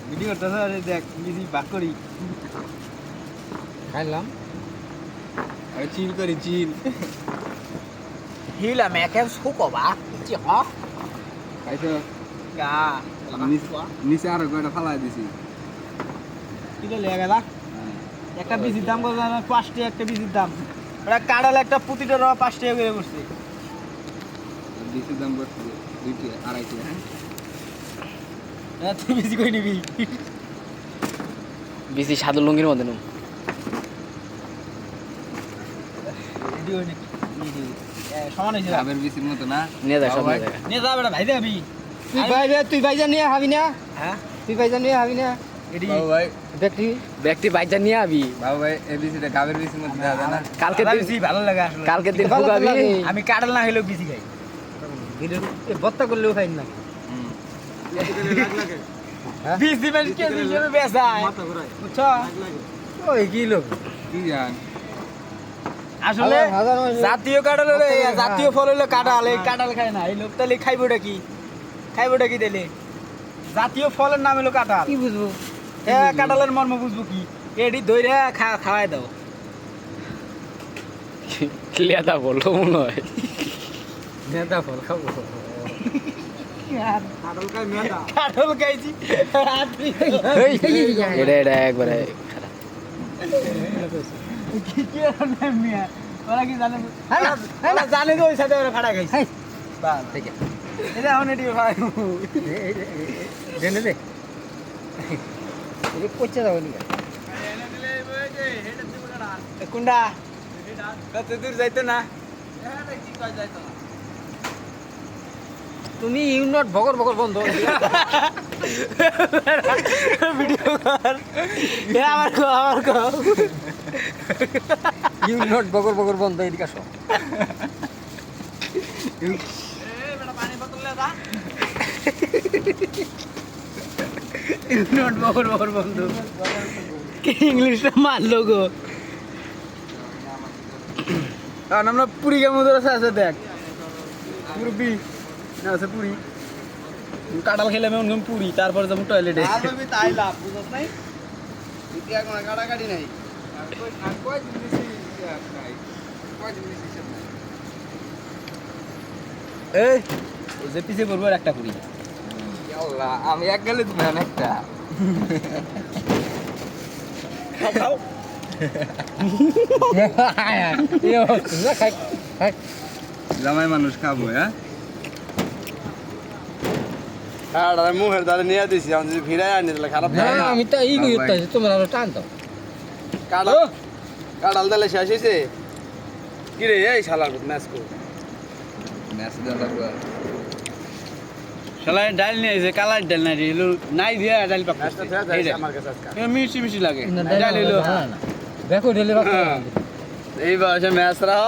Video করতেছ দেখ busy বাক করি খাইলাম আমি চিল করি চিল Hi là mẹ kéo xuống của bà chị hó খাইছো gà নিচে আরো কয়টা ফালাই দিছি কিলো লেগে গেল একটা বিচির দাম কত জানো 5 টাকা একটা বিচির দাম ওটা কাড়াল একটা প্রতিটা রবা 5 টাকা করে বসছে বিচির দাম করছে 2 টাকা 2.5 টাকা হ্যাঁ তুই বিচি কই নিবি বিসি সাদু লুঙ্গির মধ্যে নুম ভিডিও নাকি ভিডিও সমান হইছে আবার বিচির মতো না নিয়ে যা সব ভাই। নিয়ে যা নিয়ে যা বেটা ভাই দেবি তুই ভাইজা নিয়ে হাবি না হ্যাঁ তুই ভাইজা নিয়ে হাবি না এডি বাবু ভাই ব্যক্তি ব্যক্তি বাইজা নিয়ে আবি বাবু ভাই এই বিচিটা গাবের বিচির মতো দেখা যায় না কালকে দিন বিচি ভালো লাগে আসলে কালকে দিন ভালো ফুগাবি লাগে। আমি কাড়াল না হইলেও বিচি খাই বত্তা করলেও খাই না হুম বিচি মানে কে হিসেবে বেচায় বুঝছো ওই কি লোক কি জান আসলে হাজার মাস- জাতীয় কাঁঠাল হলে জাতীয় ফল হলো কাঁঠাল এই কাঁঠাল খায় না এই লোক তাহলে খাইবোটা কি দিলে জাতীয় ফলের নাম হলো কাঁঠাল কি বুঝবো হ্যাঁ কাঁঠালের মর্ম বুঝবো কি এডি দইরে খাওয়াই দাও লেদা বললো মনে হয় নেতা ফল খাবো কাঁঠাল খাইছি এটা এটা একবারে কি নাম মিয়া ওরা কি জানে ওরা জানে তো ওই সাথে ওরা খাড়া খাইছে বাস ঠিক এটা এখন এটি খাই দেনে দে এই পচে যাবো নি কোনটা কত দূর যাইতো না তুমি ইউনট ভগর ভগর বন্ধ ভিডিও কর এ আমার কো ইউনট ভগর ভগর বন্ধ এদিকে আসো নোট বকর বকর বন্ধু ইংলিশটা মারলো গো কারণ আমরা পুরী কেমন আছে দেখ পুরী না আছে পুরী কাঁঠাল খেলাম এমন পুরী তারপরে যাবো টয়লেটে তাই লাভ বুঝছ নাই ইতিহাস কোনো কাটাকাটি নাই কয় দিন দিছি কয় দিন দিছি এই ওই যে পিছিয়ে পড়বো আর একটা পুরী আল্লাহ আমি এক গেলে দিবেন একটা খাও খাই খাই জামাই মানুষ খাবো হ্যাঁ আর মুখের দ্বারা নিয়ে দিছি আমি যদি ফিরাই আনি তাহলে খারাপ না লাগে না আমি তো এই করতে তোমরা আরো টান দাও কাঁঠাল কাঁঠাল তাহলে শেষ হয়েছে কি রে এই শালার ম্যাচ কো ম্যাচ দেওয়া লাগবে শালায় ডাল নিয়ে এসে কালার ডাল নাই রে নাই দিয়ে ডাল পাক ম্যাচটা ফেরা যায় আমার কাছে আজকে মিষ্টি মিষ্টি লাগে না ডাল এলো দেখো ঢেলে এই বয়সে ম্যাচ রাহ